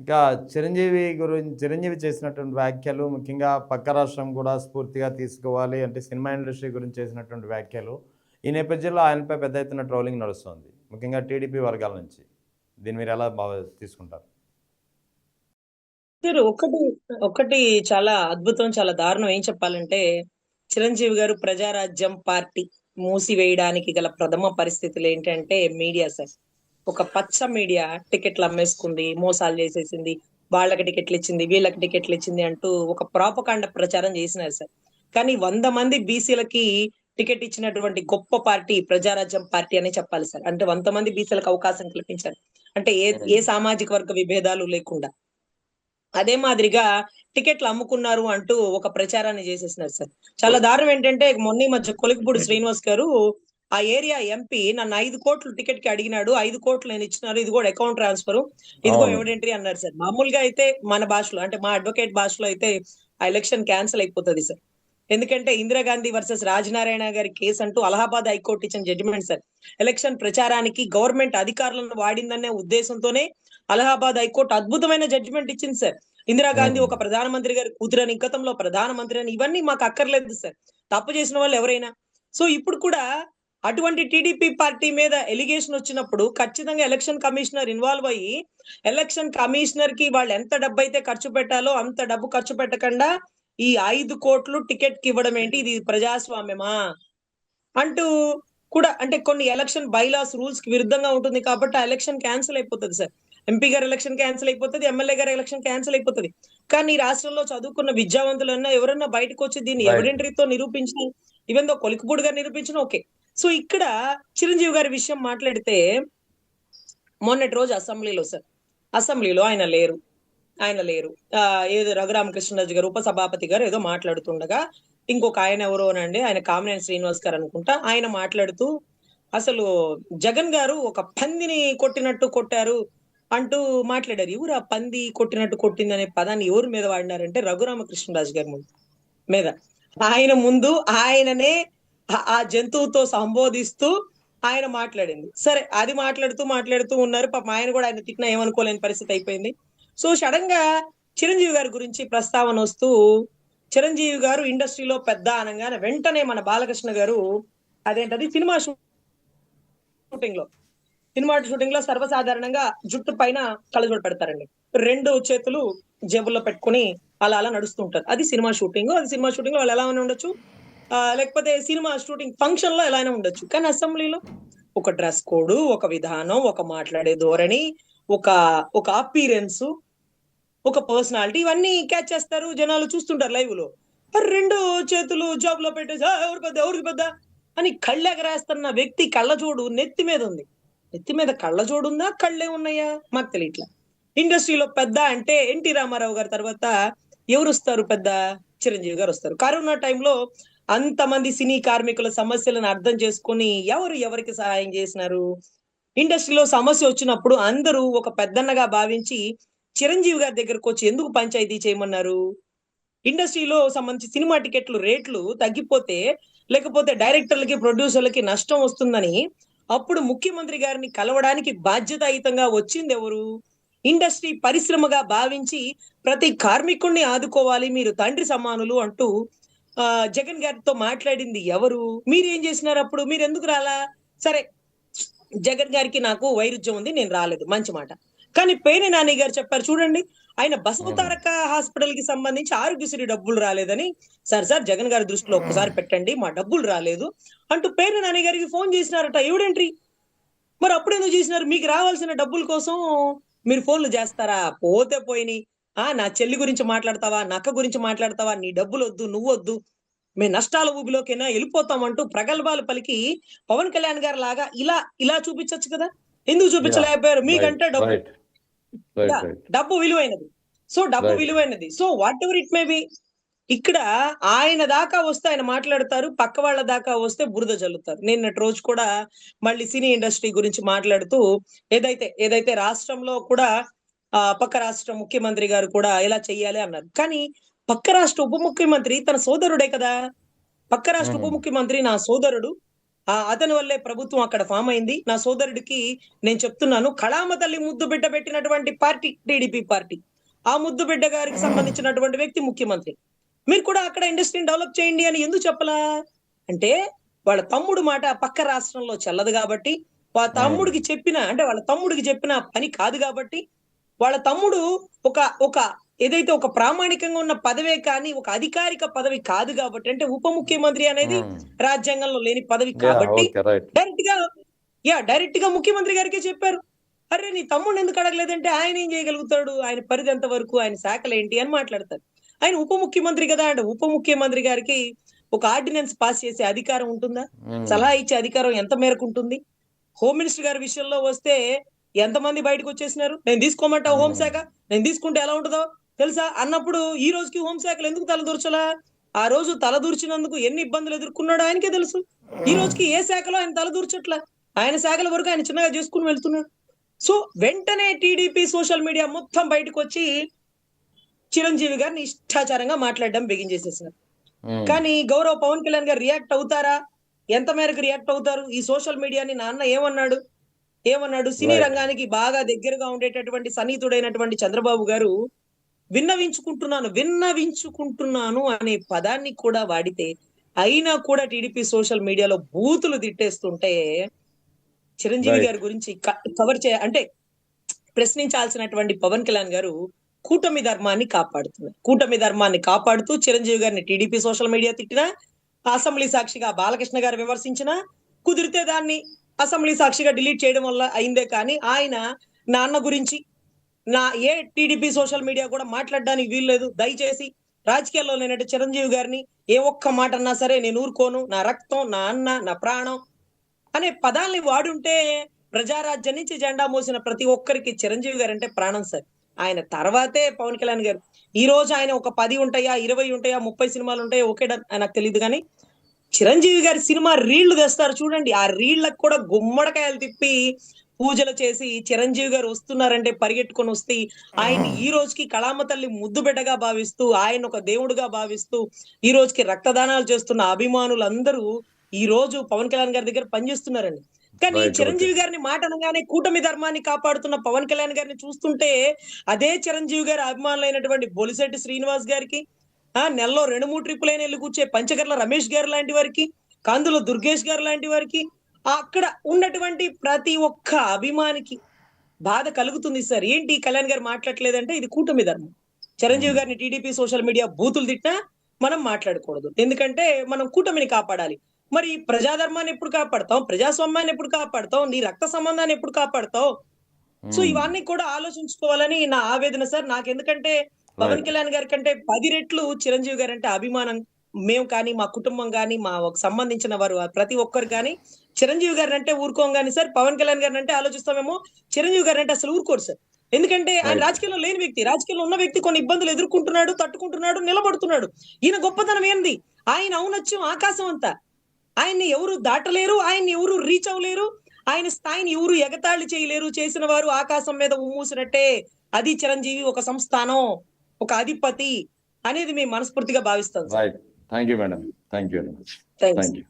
ఇంకా చిరంజీవి చేసినటువంటి వ్యాఖ్యలు ముఖ్యంగా పక్క రాష్ట్రం కూడా స్ఫూర్తిగా తీసుకోవాలి అంటే సినిమా ఇండస్ట్రీ గురించి చేసినటువంటి వ్యాఖ్యలు ఈ నేపథ్యంలో ఆయనపై పెద్ద ఎత్తున ట్రోలింగ్ నడుస్తుంది ముఖ్యంగా టీడీపీ వర్గాల నుంచి. దీన్ని మీరు ఎలా తీసుకుంటారు? సార్ ఒకటి ఒకటి చాలా అద్భుతం, చాలా దారుణం. ఏం చెప్పాలంటే చిరంజీవి గారు ప్రజారాజ్యం పార్టీ మూసివేయడానికి గల ప్రథమ పరిస్థితులు ఏంటంటే మీడియా సార్. ఒక పచ్చ మీడియా టికెట్లు అమ్మేసుకుంది, మోసాలు చేసేసింది, వాళ్ళకి టికెట్లు ఇచ్చింది, వీళ్ళకి టికెట్లు ఇచ్చింది అంటూ ఒక ప్రాపకాండ ప్రచారం చేసినారు సార్. కానీ 100 మంది బీసీలకి టికెట్ ఇచ్చినటువంటి గొప్ప పార్టీ ప్రజారాజ్యం పార్టీ అనే చెప్పాలి సార్. అంటే 100 మంది బీసీలకు అవకాశం కల్పించారు. అంటే ఏ ఏ సామాజిక వర్గ విభేదాలు లేకుండా. అదే మాదిరిగా టికెట్లు అమ్ముకున్నారు అంటూ ఒక ప్రచారాన్ని చేసేసినారు సార్. చాలా దారుణం ఏంటంటే మొన్న ఈ మధ్య కొలికపూడి శ్రీనివాస్ గారు ఆ ఏరియా ఎంపీ నన్ను 5 కోట్లు టికెట్ కి అడిగినాడు, 5 కోట్లు నేను ఇచ్చినారు, ఇది కూడా అకౌంట్ ట్రాన్స్ఫర్, ఇదిగో అవును. ఎవిడెంటరీ అన్నారు సార్. మామూలుగా అయితే మన భాషలో అంటే మా అడ్వకేట్ భాషలో అయితే ఆ ఎలక్షన్ క్యాన్సిల్ అయిపోతుంది సార్. ఎందుకంటే ఇందిరాగాంధీ వర్సెస్ రాజనారాయణ గారి కేసు అంటూ అలహాబాద్ హైకోర్టు ఇచ్చిన జడ్జిమెంట్ సార్. ఎలక్షన్ ప్రచారానికి గవర్నమెంట్ అధికారులను వాడిందనే ఉద్దేశంతోనే అలహాబాద్ హైకోర్టు అద్భుతమైన జడ్జిమెంట్ ఇచ్చింది సార్. ఇందిరాగాంధీ ఉమ్. ఒక ప్రధానమంత్రి గారి కూతురని, గతంలో ప్రధానమంత్రి అని, ఇవన్నీ మాకు అక్కర్లేదు సార్. తప్పు చేసిన వాళ్ళు ఎవరైనా. సో ఇప్పుడు కూడా అటువంటి టీడీపీ పార్టీ మీద ఎలిగేషన్ వచ్చినప్పుడు ఖచ్చితంగా ఎలక్షన్ కమిషనర్ ఇన్వాల్వ్ అయ్యి ఎలక్షన్ కమిషనర్ కి వాళ్ళు ఎంత డబ్బు అయితే ఖర్చు పెట్టాలో అంత డబ్బు ఖర్చు పెట్టకుండా ఈ 5 కోట్లు టికెట్ కి ఇవ్వడం ఏంటి, ఇది ప్రజాస్వామ్యమా అంటూ కూడా, అంటే కొన్ని ఎలక్షన్ బైలాస్ రూల్స్ కి విరుద్ధంగా ఉంటుంది కాబట్టి ఆ ఎలక్షన్ క్యాన్సిల్ అయిపోతుంది సార్. ఎంపీ గారి ఎలక్షన్ క్యాన్సిల్ అయిపోతుంది, ఎమ్మెల్యే గారి ఎలక్షన్ క్యాన్సిల్ అయిపోతుంది. కానీ ఈ రాష్ట్రంలో చదువుకున్న విద్యావంతులన్నా ఎవరన్నా బయటకు వచ్చి దీన్ని రైట్. ఎవిడెంటరీతో నిరూపించిన, ఈవెన్ దో కొలికపూడి గారు నిరూపించిన ఓకే. సో ఇక్కడ చిరంజీవి గారి విషయం మాట్లాడితే మొన్నటి రోజు అసెంబ్లీలో సార్, అసెంబ్లీలో ఆయన లేరు. ఏదో రఘురామకృష్ణరాజు గారు ఉపసభాపతి గారు ఏదో మాట్లాడుతుండగా ఇంకొక ఆయన ఎవరోనండి, ఆయన కామినేని శ్రీనివాస్ గారు అనుకుంటా, ఆయన మాట్లాడుతూ అసలు జగన్ గారు ఒక పందిని కొట్టినట్టు కొట్టారు అంటూ మాట్లాడారు. ఎవరు ఆ పంది కొట్టినట్టు కొట్టింది అనే పదాన్ని ఎవరి మీద వాడినారంటే రఘురామకృష్ణరాజు గారి మీద. ఆయన ముందు ఆయననే ఆ జంతువుతో సంబోధిస్తూ ఆయన మాట్లాడింది. సరే, అది మాట్లాడుతూ మాట్లాడుతూ ఉన్నారు. పాపం ఆయన కూడా ఆయన తిట్టినా ఏమనుకోలేని పరిస్థితి అయిపోయింది. సో సడన్ గా చిరంజీవి గారి గురించి ప్రస్తావన వస్తూ, చిరంజీవి గారు ఇండస్ట్రీలో పెద్ద అనగానే వెంటనే మన బాలకృష్ణ గారు అదేంటది షూటింగ్ లో సినిమా షూటింగ్ లో సర్వసాధారణంగా జుట్టు పైన కళ్ళజోడు పెడతారండి. 2 చేతులు జేబుల్లో పెట్టుకుని అలా అలా నడుస్తుంటారు. అది సినిమా షూటింగ్. అది సినిమా షూటింగ్ లో వాళ్ళు ఎలా అయినా ఉండొచ్చు, లేకపోతే సినిమా షూటింగ్ ఫంక్షన్ లో ఎలా అయినా ఉండొచ్చు. కానీ అసెంబ్లీలో ఒక డ్రెస్ కోడ్, ఒక విధానం, ఒక మాట్లాడే ధోరణి, ఒక ఒక అపీరెన్స్, ఒక పర్సనాలిటీ, ఇవన్నీ క్యాచ్ చేస్తారు, జనాలు చూస్తుంటారు లైవ్ లో. 2 చేతులు జాబ్ లో పెట్టేసి ఎవరికి పెద్ద అని కళ్ళెగరేస్తున్న వ్యక్తి కళ్ళజోడు నెత్తి మీద ఉంది. నెత్తి మీద కళ్ళజోడు ఉందా, కళ్ళే ఉన్నాయా మాకు తెలియట్లా. ఇండస్ట్రీలో పెద్ద అంటే ఎన్టీ రామారావు గారి తర్వాత ఎవరు వస్తారు పెద్ద? చిరంజీవి గారు వస్తారు. కరోనా టైంలో అంతమంది సినీ కార్మికుల సమస్యలను అర్థం చేసుకొని ఎవరికి సహాయం చేసినారు? ఇండస్ట్రీలో సమస్య వచ్చినప్పుడు అందరూ ఒక పెద్దన్నగా భావించి చిరంజీవి గారి దగ్గరకు వచ్చి ఎందుకు పంచాయతీ చేయమన్నారు? ఇండస్ట్రీలో సంబంధించి సినిమా టికెట్లు రేట్లు తగ్గిపోతే, లేకపోతే డైరెక్టర్లకి, ప్రొడ్యూసర్లకి నష్టం వస్తుందని అప్పుడు ముఖ్యమంత్రి గారిని కలవడానికి బాధ్యతాయుతంగా వచ్చింది ఎవరు? ఇండస్ట్రీ పరిశ్రమగా భావించి ప్రతి కార్మికుణ్ణి ఆదుకోవాలి, మీరు తండ్రి సమానులు అంటూ జగన్ గారితో మాట్లాడింది ఎవరు? మీరేం చేసినారు అప్పుడు? మీరు ఎందుకు రాలా? సరే, జగన్ గారికి నాకు వైరుధ్యం ఉంది, నేను రాలేదు, మంచి మాట. కానీ పేర్ని నాని గారు చెప్పారు చూడండి, ఆయన ఉమ్. బసవతారక హాస్పిటల్ కి సంబంధించి ఆరోగ్యశ్రీ డబ్బులు రాలేదని. సార్ జగన్ గారి దృష్టిలో ఒక్కసారి పెట్టండి, మా డబ్బులు రాలేదు అంటూ పేర్ని నాని గారికి ఫోన్ చేసినారట ఎవిడెంట్రీ. మరి అప్పుడు ఎందుకు చేసినారు? మీకు రావాల్సిన డబ్బుల కోసం మీరు ఫోన్లు చేస్తారా? పోతే పోయిని. నా చెల్లి గురించి మాట్లాడతావా, నక్క గురించి మాట్లాడతావా, నీ డబ్బులు వద్దు, నువ్వొద్దు, మేము నష్టాల ఊబిలోకైనా వెళ్ళిపోతాం అంటూ ప్రగల్భాలు పలికి పవన్ కళ్యాణ్ గారు లాగా ఇలా ఇలా చూపించొచ్చు కదా. ఎందుకు యా. చూపించలేకపోయారు? రైట్. మీకంటే డబ్బు, రైట్. రైట్. Yeah, right. డబ్బు విలువైనది. సో డబ్బు రైట్. విలువైనది. So what ever it may be. ఇక్కడ ఆయన దాకా వస్తే ఆయన మాట్లాడతారు, పక్క వాళ్ళ దాకా వస్తే బురద జల్లుతారు. నిన్నటి రోజు కూడా మళ్ళీ సినీ ఇండస్ట్రీ గురించి మాట్లాడుతూ ఏదైతే రాష్ట్రంలో కూడా పక్క రాష్ట్ర ముఖ్యమంత్రి గారు కూడా ఇలా చెయ్యాలి అన్నారు. కానీ పక్క రాష్ట్ర ఉప ముఖ్యమంత్రి తన సోదరుడే కదా. పక్క రాష్ట్ర ఉప ఉమ్. ముఖ్యమంత్రి నా సోదరుడు, అతని వల్లే ప్రభుత్వం అక్కడ ఫామ్ అయింది. నా సోదరుడికి నేను చెప్తున్నాను, కళామ తల్లి ముద్దు బిడ్డ పెట్టినటువంటి పార్టీ టీడీపీ పార్టీ. ఆ ముద్దు బిడ్డ గారికి సంబంధించినటువంటి వ్యక్తి ముఖ్యమంత్రి. మీరు కూడా అక్కడ ఇండస్ట్రీని డెవలప్ చేయండి అని ఎందుకు చెప్పలా? అంటే వాళ్ళ తమ్ముడు మాట పక్క రాష్ట్రంలో చెల్లదు కాబట్టి, వాళ్ళ తమ్ముడికి చెప్పిన పని కాదు కాబట్టి, వాళ్ళ తమ్ముడు ఒక ఒక ఏదైతే ఒక ప్రామాణికంగా ఉన్న పదవే కానీ ఒక అధికారిక పదవి కాదు కాబట్టి, అంటే ఉప ముఖ్యమంత్రి అనేది రాజ్యాంగంలో లేని పదవి కాబట్టి డైరెక్ట్ గా ముఖ్యమంత్రి గారికే చెప్పారు. అరే నీ తమ్ముడు ఎందుకు అడగలేదంటే ఆయన ఏం చేయగలుగుతాడు, ఆయన పరిధి ఎంత వరకు, ఆయన శాఖలు ఏంటి అని మాట్లాడతారు. ఆయన ఉప ముఖ్యమంత్రి కదా, అంటే ఉప ముఖ్యమంత్రి గారికి ఒక ఆర్డినెన్స్ పాస్ చేసే అధికారం ఉంటుందా? సలహా ఇచ్చే అధికారం ఎంత మేరకు ఉంటుంది? హోమ్ మినిస్టర్ గారి విషయంలో వస్తే ఎంతమంది బయటకు వచ్చేసినారు, నేను తీసుకోమంటావు హోంశాఖ, నేను తీసుకుంటే ఎలా ఉంటుందో తెలుసా అన్నప్పుడు ఈ రోజుకి హోంశాఖలు ఎందుకు తలదూర్చలా? ఆ రోజు తలదూర్చినందుకు ఎన్ని ఇబ్బందులు ఎదుర్కొన్నాడో ఆయనకే తెలుసు. ఈ రోజుకి ఏ శాఖలో ఆయన తలదూర్చట్లా, ఆయన శాఖల వరకు ఆయన చిన్నగా చేసుకుని వెళ్తున్నాడు. సో వెంటనే టీడీపీ సోషల్ మీడియా మొత్తం బయటకు వచ్చి చిరంజీవి గారిని ఇష్టాచారంగా మాట్లాడడం బిగించేసేసారు. కానీ గౌరవ పవన్ కళ్యాణ్ గారు రియాక్ట్ అవుతారా? ఎంత మేరకు రియాక్ట్ అవుతారు? ఈ సోషల్ మీడియాని నాన్న ఏమన్నాడు సినీ రంగానికి బాగా దగ్గరగా ఉండేటటువంటి సన్నిహితుడైనటువంటి చంద్రబాబు గారు విన్నవించుకుంటున్నాను అనే పదాన్ని కూడా వాడితే, అయినా కూడా టీడీపీ సోషల్ మీడియాలో బూతులు తిట్టేస్తుంటే చిరంజీవి గారి గురించి అంటే ప్రశ్నించాల్సినటువంటి పవన్ కళ్యాణ్ గారు కూటమి ధర్మాన్ని కాపాడుతూ చిరంజీవి గారిని టీడీపీ సోషల్ మీడియా తిట్టినా, అసెంబ్లీ సాక్షిగా బాలకృష్ణ గారు విమర్శించినా, కుదిరితే దాన్ని అసెంబ్లీ సాక్షిగా డిలీట్ చేయడం వల్ల అయిందే కానీ ఆయన నాన్న గురించి ఏ టీడీపీ సోషల్ మీడియా కూడా మాట్లాడడానికి వీల్లేదు. దయచేసి రాజకీయాల్లో లేనట్టు చిరంజీవి గారిని ఏ ఒక్క మాట అన్నా సరే నేను ఊరుకోను, నా రక్తం, నా అన్న, నా ప్రాణం అనే పదాల్ని వాడుంటే ప్రజారాజ్యం నుంచి జెండా మోసిన ప్రతి ఒక్కరికి చిరంజీవి గారు అంటే ప్రాణం సార్. ఆయన తర్వాతే పవన్ కళ్యాణ్ గారు. ఈ రోజు ఆయన ఒక 10 ఉంటాయా, 20 ఉంటాయా, 30 సినిమాలు ఉంటాయా ఓకే నాకు తెలియదు కానీ చిరంజీవి గారి సినిమా రీళ్లు తెస్తారు చూడండి, ఆ రీళ్లకు కూడా గుమ్మడికాయలు తిప్పి పూజలు చేసి చిరంజీవి గారు వస్తున్నారంటే పరిగెట్టుకొని వస్తే ఆయన ఈ రోజుకి కళామ తల్లి ముద్దు బిడ్డగా భావిస్తూ, ఆయన ఒక దేవుడుగా భావిస్తూ ఈ రోజుకి రక్తదానాలు చేస్తున్న అభిమానులందరూ ఈ రోజు పవన్ కళ్యాణ్ గారి దగ్గర పనిచేస్తున్నారండి. కానీ చిరంజీవి గారిని మాట అనగానే కూటమి ధర్మాన్ని కాపాడుతున్న పవన్ కళ్యాణ్ గారిని చూస్తుంటే అదే చిరంజీవి గారి అభిమానులైనటువంటి బొలిశెట్టి శ్రీనివాస్ గారికి, నెలలో 2-3 ట్రిప్పులైన వెళ్ళి కూర్చే పంచకర్ల రమేష్ గారు లాంటి వారికి, కందుల దుర్గేష్ గారు లాంటి వారికి, అక్కడ ఉన్నటువంటి ప్రతి ఒక్క అభిమానికి బాధ కలుగుతుంది సార్. ఏంటి కళ్యాణ్ గారు మాట్లాడలేదంటే ఇది కూటమి ధర్మం. చిరంజీవి గారిని టీడీపీ సోషల్ మీడియా బూతులు తిట్టినా మనం మాట్లాడకూడదు, ఎందుకంటే మనం కూటమిని కాపాడాలి. మరి ప్రజాధర్మాన్ని ఎప్పుడు కాపాడతావు, ప్రజాస్వామ్యాన్ని ఎప్పుడు కాపాడతావు, నీ రక్త సంబంధాన్ని ఎప్పుడు కాపాడతావు? సో ఇవన్నీ కూడా ఆలోచించుకోవాలని నా ఆవేదన సార్. నాకెందుకంటే పవన్ కళ్యాణ్ గారి కంటే 10 రెట్లు చిరంజీవి గారు అంటే అభిమానం. మేము కానీ, మా కుటుంబం కానీ, మా సంబంధించిన వారు ప్రతి ఒక్కరు కానీ చిరంజీవి గారిని అంటే ఊరుకోం కానీ సార్, పవన్ కళ్యాణ్ గారిని అంటే ఆలోచిస్తామేమో, చిరంజీవి గారిని అంటే అసలు ఊరుకోరు సార్. ఎందుకంటే ఆయన రాజకీయంలో లేని వ్యక్తి, రాజకీయంలో ఉన్న వ్యక్తి కొన్ని ఇబ్బందులు ఎదుర్కొంటున్నాడు, తట్టుకుంటున్నాడు, నిలబడుతున్నాడు. ఈయన గొప్పతనం ఏంది? ఆయన ఔన్నత్యం ఆకాశం అంతా. ఆయన్ని ఎవరు దాటలేరు, ఆయన్ని ఎవరు రీచ్ అవ్వలేరు, ఆయన స్థాయిని ఎవరు ఎగతాళి చేయలేరు. చేసిన వారు ఆకాశం మీద ఉమ్మూసినట్టే. అది చిరంజీవి ఒక సంస్థానం, ఒక అధిపతి అనేది మేము మనస్ఫూర్తిగా భావిస్తాం. Thank you madam, thank you very much. Thank you.